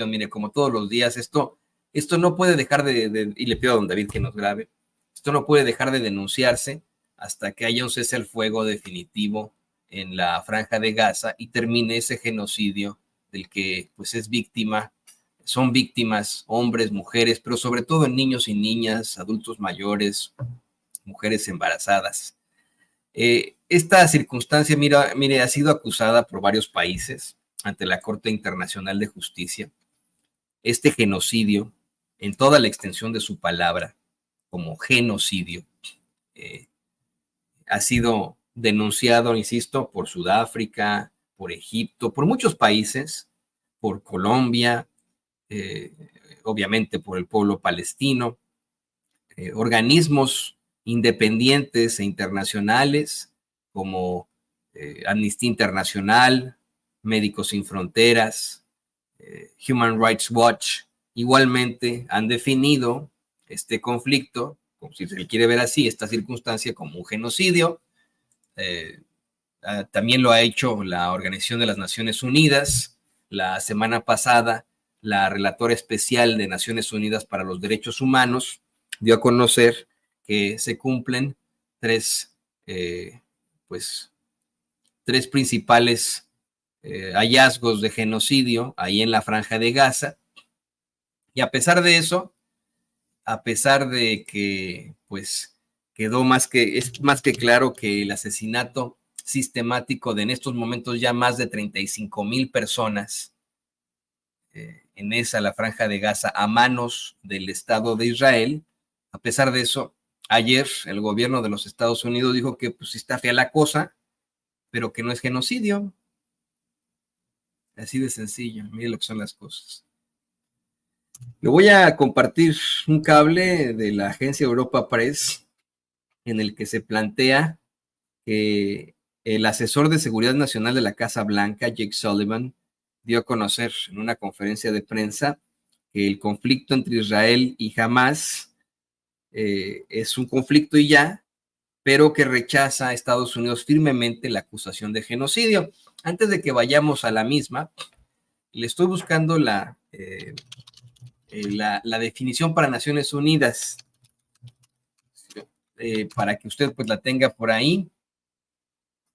mire, como todos los días, esto no puede dejar y le pido a don David que nos grabe, esto no puede dejar de denunciarse hasta que haya un cese al fuego definitivo en la Franja de Gaza y termine ese genocidio del que pues son víctimas hombres, mujeres, pero sobre todo niños y niñas, adultos mayores, mujeres embarazadas. Esta circunstancia, mire, ha sido acusada por varios países ante la Corte Internacional de Justicia. Este genocidio, en toda la extensión de su palabra, como genocidio, ha sido denunciado, insisto, por Sudáfrica, por Egipto, por muchos países, por Colombia, obviamente por el pueblo palestino, organismos independientes e internacionales como Amnistía Internacional, Médicos Sin Fronteras, Human Rights Watch, igualmente han definido este conflicto, como si se le quiere ver así, esta circunstancia como un genocidio. También lo ha hecho la Organización de las Naciones Unidas. La semana pasada, la relatora especial de Naciones Unidas para los Derechos Humanos dio a conocer que se cumplen tres principales hallazgos de genocidio ahí en la Franja de Gaza. Y a pesar de eso, a pesar de que pues es más que claro que el asesinato sistemático de en estos momentos ya más de 35,000 personas en la Franja de Gaza a manos del Estado de Israel, a pesar de eso, ayer el gobierno de los Estados Unidos dijo que pues está fea la cosa, pero que no es genocidio. Así de sencillo, mire lo que son las cosas. Le voy a compartir un cable de la agencia Europa Press en el que se plantea que el asesor de seguridad nacional de la Casa Blanca, Jake Sullivan, dio a conocer en una conferencia de prensa que el conflicto entre Israel y Hamás es un conflicto y ya, pero que rechaza a Estados Unidos firmemente la acusación de genocidio. Antes de que vayamos a la misma, le estoy buscando la definición para Naciones Unidas, para que usted pues la tenga por ahí.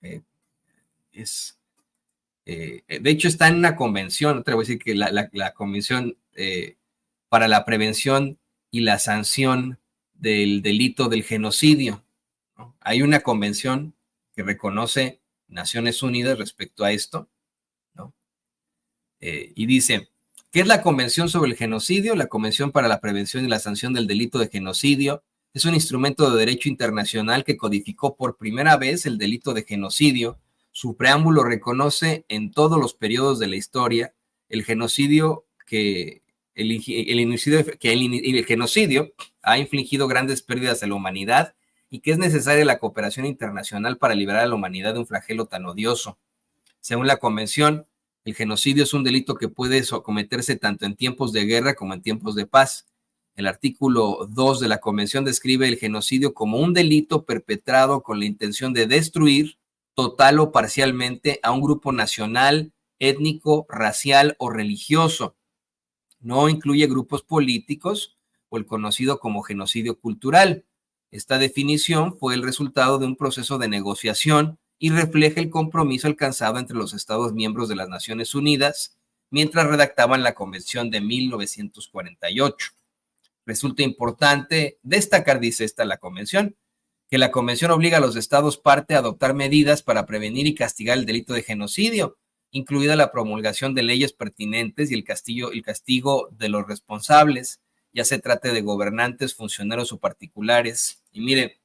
De hecho está en una convención, te voy a decir que la convención para la prevención y la sanción del delito del genocidio, ¿no? Hay una convención que reconoce Naciones Unidas respecto a esto, ¿no? Y dice, ¿qué es la Convención sobre el Genocidio? La Convención para la Prevención y la Sanción del Delito de Genocidio es un instrumento de derecho internacional que codificó por primera vez el delito de genocidio. Su preámbulo reconoce en todos los periodos de la historia el genocidio el genocidio ha infligido grandes pérdidas a la humanidad y que es necesaria la cooperación internacional para liberar a la humanidad de un flagelo tan odioso. Según la Convención, el genocidio es un delito que puede cometerse tanto en tiempos de guerra como en tiempos de paz. El artículo 2 de la Convención describe el genocidio como un delito perpetrado con la intención de destruir total o parcialmente a un grupo nacional, étnico, racial o religioso. No incluye grupos políticos o el conocido como genocidio cultural. Esta definición fue el resultado de un proceso de negociación y refleja el compromiso alcanzado entre los Estados miembros de las Naciones Unidas mientras redactaban la Convención de 1948. Resulta importante destacar, dice la Convención, que la Convención obliga a los Estados parte a adoptar medidas para prevenir y castigar el delito de genocidio, incluida la promulgación de leyes pertinentes y el castigo de los responsables, ya se trate de gobernantes, funcionarios o particulares. Y mire,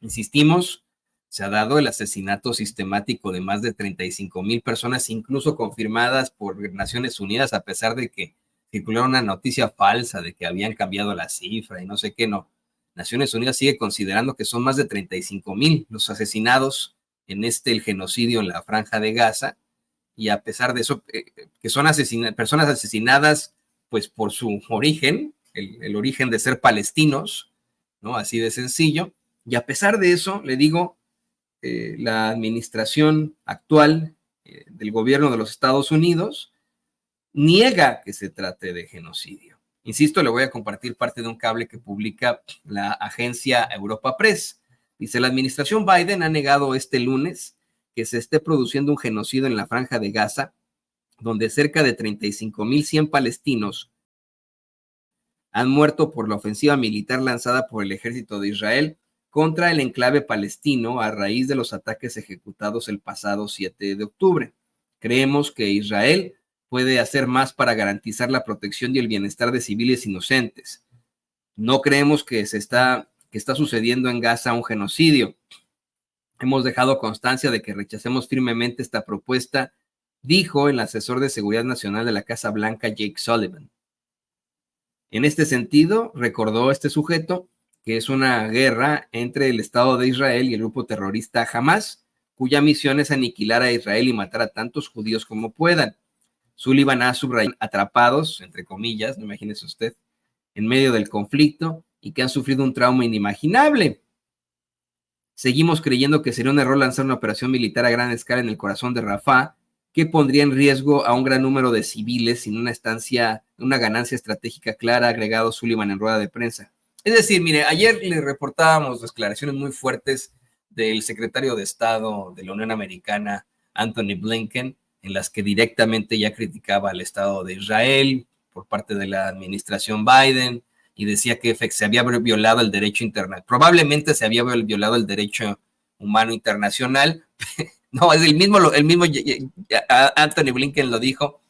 insistimos, se ha dado el asesinato sistemático de más de 35,000 personas, incluso confirmadas por Naciones Unidas, a pesar de que circuló una noticia falsa de que habían cambiado la cifra y no sé qué, no. Naciones Unidas sigue considerando que son más de 35,000 los asesinados en el genocidio en la Franja de Gaza, y a pesar de eso, que son personas asesinadas pues por su origen, el origen de ser palestinos, ¿no? Así de sencillo, y a pesar de eso, le digo, la administración actual del gobierno de los Estados Unidos niega que se trate de genocidio. Insisto, le voy a compartir parte de un cable que publica la agencia Europa Press. Dice, la administración Biden ha negado este lunes que se esté produciendo un genocidio en la Franja de Gaza, donde cerca de 35,100 palestinos han muerto por la ofensiva militar lanzada por el ejército de Israel contra el enclave palestino a raíz de los ataques ejecutados el pasado 7 de octubre. Creemos que Israel puede hacer más para garantizar la protección y el bienestar de civiles inocentes. No creemos que está sucediendo en Gaza un genocidio. Hemos dejado constancia de que rechacemos firmemente esta propuesta, dijo el asesor de Seguridad Nacional de la Casa Blanca, Jake Sullivan. En este sentido, recordó este sujeto que es una guerra entre el Estado de Israel y el grupo terrorista Hamas, cuya misión es aniquilar a Israel y matar a tantos judíos como puedan. Sullivan ha subrayado atrapados, entre comillas, no imagínese usted, en medio del conflicto y que han sufrido un trauma inimaginable. Seguimos creyendo que sería un error lanzar una operación militar a gran escala en el corazón de Rafah, que pondría en riesgo a un gran número de civiles sin una ganancia estratégica clara, agregado Sullivan en rueda de prensa. Es decir, mire, ayer le reportábamos declaraciones muy fuertes del secretario de Estado de la Unión Americana, Anthony Blinken, en las que directamente ya criticaba al Estado de Israel por parte de la administración Biden y decía que se había violado el derecho internacional. Probablemente se había violado el derecho humano internacional. No, es el mismo Anthony Blinken lo dijo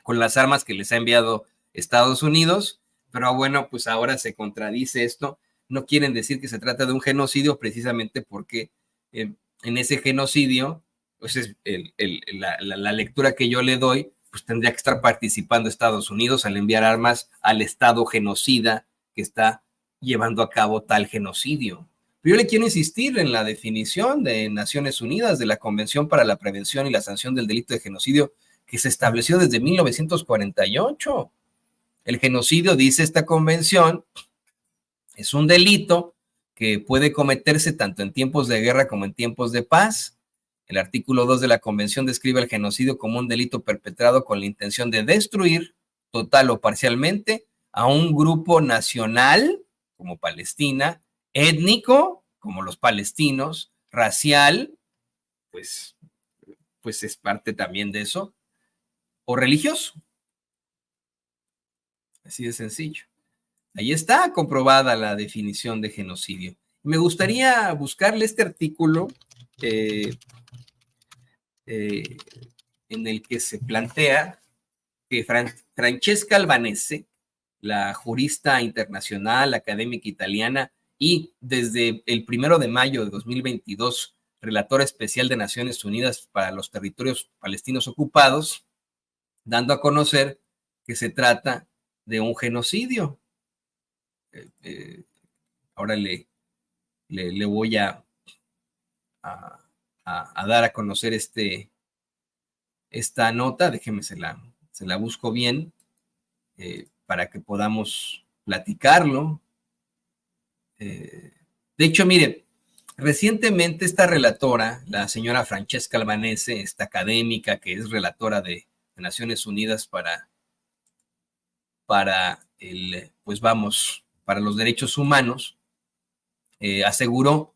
con las armas que les ha enviado Estados Unidos, pero bueno, pues ahora se contradice esto. No quieren decir que se trata de un genocidio precisamente porque en ese genocidio, pues es la lectura que yo le doy, pues tendría que estar participando Estados Unidos al enviar armas al Estado genocida que está llevando a cabo tal genocidio. Pero yo le quiero insistir en la definición de Naciones Unidas de la Convención para la Prevención y la Sanción del Delito de Genocidio que se estableció desde 1948. El genocidio, dice esta convención, es un delito que puede cometerse tanto en tiempos de guerra como en tiempos de paz. El artículo 2 de la convención describe el genocidio como un delito perpetrado con la intención de destruir, total o parcialmente, a un grupo nacional, como Palestina, étnico, como los palestinos, racial, pues es parte también de eso, o religioso. Así de sencillo. Ahí está comprobada la definición de genocidio. Me gustaría buscarle este artículo en el que se plantea que Francesca Albanese, la jurista internacional, académica italiana y desde el 1 de mayo de 2022, relatora especial de Naciones Unidas para los territorios palestinos ocupados, dando a conocer que se trata de un genocidio. Ahora le voy a dar a conocer esta nota, déjeme se la busco bien para que podamos platicarlo. De hecho, mire, recientemente esta relatora, la señora Francesca Albanese, esta académica que es relatora de Naciones Unidas para los derechos humanos, aseguró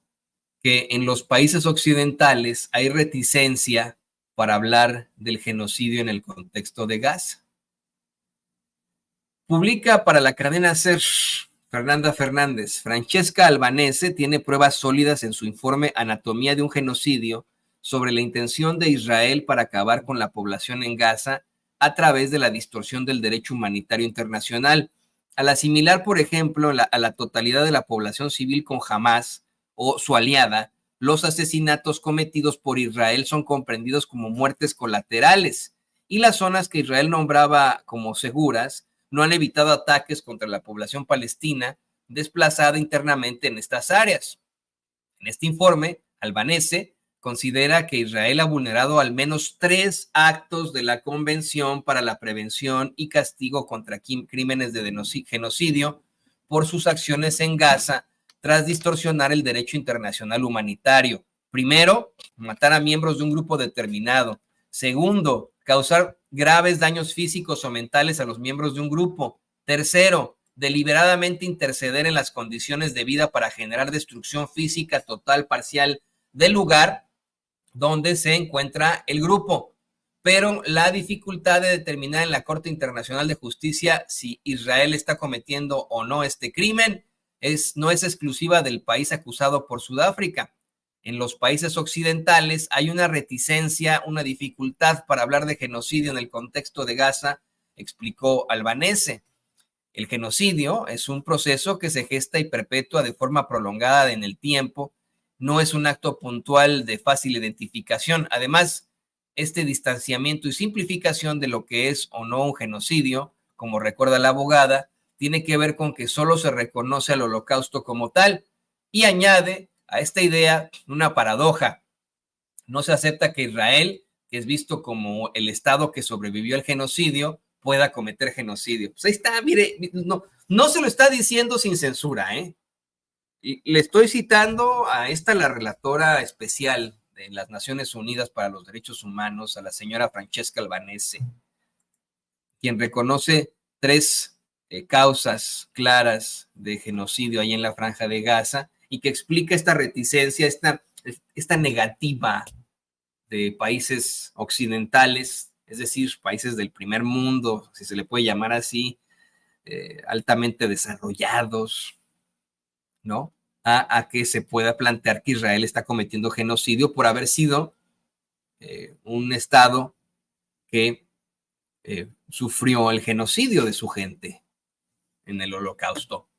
que en los países occidentales hay reticencia para hablar del genocidio en el contexto de Gaza. Publica para la cadena SER Fernanda Fernández. Francesca Albanese tiene pruebas sólidas en su informe Anatomía de un genocidio sobre la intención de Israel para acabar con la población en Gaza a través de la distorsión del derecho humanitario internacional. Al asimilar, por ejemplo, a la totalidad de la población civil con Hamas o su aliada, los asesinatos cometidos por Israel son comprendidos como muertes colaterales y las zonas que Israel nombraba como seguras no han evitado ataques contra la población palestina desplazada internamente en estas áreas. En este informe, Albanese considera que Israel ha vulnerado al menos 3 actos de la Convención para la Prevención y Castigo contra Crímenes de Genocidio por sus acciones en Gaza tras distorsionar el derecho internacional humanitario. Primero, matar a miembros de un grupo determinado. Segundo, causar graves daños físicos o mentales a los miembros de un grupo. Tercero, deliberadamente interceder en las condiciones de vida para generar destrucción física total, parcial del lugar donde se encuentra el grupo. Pero la dificultad de determinar en la Corte Internacional de Justicia si Israel está cometiendo o no este crimen no es exclusiva del país acusado por Sudáfrica. En los países occidentales hay una reticencia, una dificultad para hablar de genocidio en el contexto de Gaza, explicó Albanese. El genocidio es un proceso que se gesta y perpetúa de forma prolongada en el tiempo, no es un acto puntual de fácil identificación. Además, este distanciamiento y simplificación de lo que es o no un genocidio, como recuerda la abogada, tiene que ver con que solo se reconoce al holocausto como tal y añade a esta idea una paradoja. No se acepta que Israel, que es visto como el Estado que sobrevivió al genocidio, pueda cometer genocidio. Pues ahí está, mire, no se lo está diciendo sin censura, ¿eh? Y le estoy citando a la relatora especial de las Naciones Unidas para los Derechos Humanos, a la señora Francesca Albanese, quien reconoce 3 causas claras de genocidio ahí en la Franja de Gaza y que explica esta reticencia, esta negativa de países occidentales, es decir, países del primer mundo, si se le puede llamar así, altamente desarrollados, ¿no? A que se pueda plantear que Israel está cometiendo genocidio por haber sido un Estado que sufrió el genocidio de su gente en el Holocausto.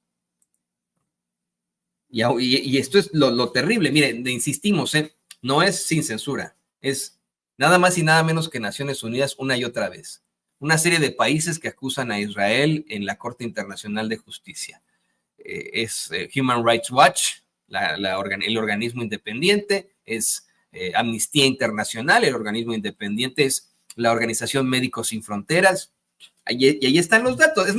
Y esto es lo terrible. Miren, insistimos, no es sin censura, es nada más y nada menos que Naciones Unidas una y otra vez. Una serie de países que acusan a Israel en la Corte Internacional de Justicia. Es Human Rights Watch, el organismo independiente, es Amnistía Internacional, el organismo independiente, es la Organización Médicos Sin Fronteras, y ahí están los datos. Es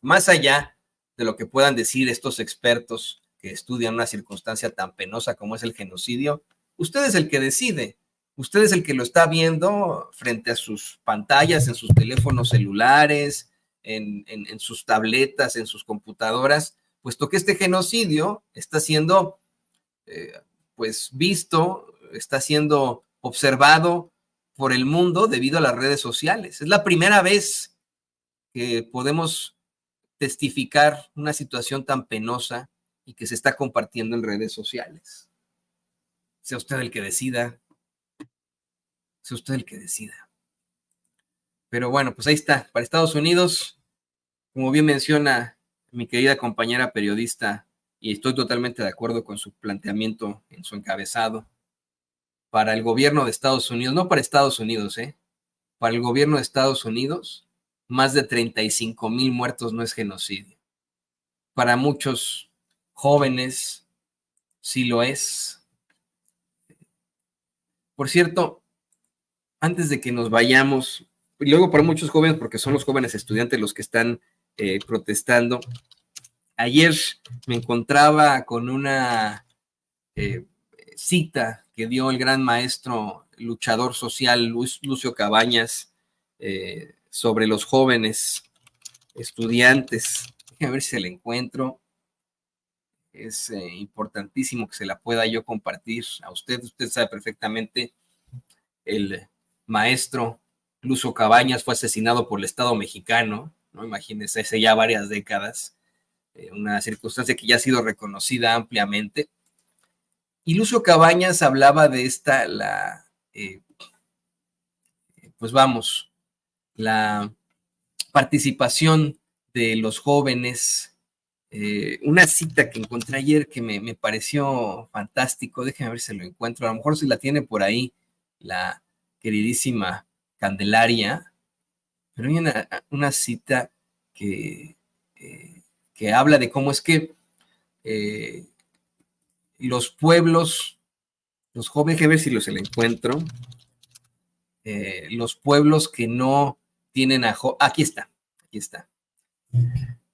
más allá de lo que puedan decir estos expertos que estudian una circunstancia tan penosa como es el genocidio, usted es el que decide, usted es el que lo está viendo frente a sus pantallas, en sus teléfonos celulares, en sus tabletas, en sus computadoras, puesto que este genocidio está siendo pues visto, está siendo observado por el mundo debido a las redes sociales. Es la primera vez que podemos testificar una situación tan penosa y que se está compartiendo en redes sociales. Sea usted el que decida, sea usted el que decida. Pero bueno, pues ahí está. Para Estados Unidos, como bien menciona mi querida compañera periodista, y estoy totalmente de acuerdo con su planteamiento en su encabezado, para el gobierno de Estados Unidos, no para Estados Unidos, para el gobierno de Estados Unidos, más de 35,000 muertos no es genocidio. Para muchos jóvenes, sí lo es. Por cierto, antes de que nos vayamos, y luego para muchos jóvenes, porque son los jóvenes estudiantes los que están protestando, ayer me encontraba con una cita que dio el gran maestro luchador social Lucio Cabañas sobre los jóvenes estudiantes. Déjame ver si se la encuentro. Es importantísimo que se la pueda yo compartir a usted. Usted sabe perfectamente, el maestro Lucio Cabañas fue asesinado por el Estado mexicano, ¿no? Imagínense, hace ya varias décadas, una circunstancia que ya ha sido reconocida ampliamente. Y Lucio Cabañas hablaba de pues vamos, la participación de los jóvenes. Una cita que encontré ayer que me pareció fantástico, déjenme ver si lo encuentro, a lo mejor si la tiene por ahí la queridísima Candelaria, pero hay una cita que habla de cómo es que los pueblos, los jóvenes, déjenme ver si se la encuentro, los pueblos que no tienen aquí está.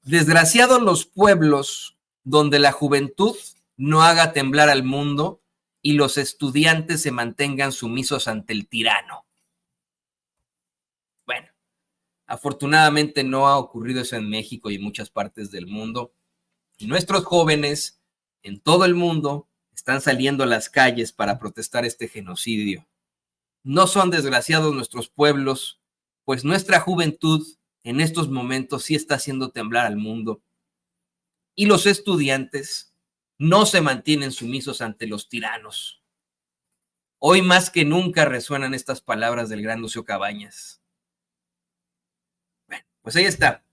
Desgraciados los pueblos donde la juventud no haga temblar al mundo y los estudiantes se mantengan sumisos ante el tirano. Afortunadamente no ha ocurrido eso en México y en muchas partes del mundo. Y nuestros jóvenes en todo el mundo están saliendo a las calles para protestar este genocidio. No son desgraciados nuestros pueblos, pues nuestra juventud en estos momentos sí está haciendo temblar al mundo. Y los estudiantes no se mantienen sumisos ante los tiranos. Hoy más que nunca resuenan estas palabras del gran Lucio Cabañas. Bueno, pues ahí está.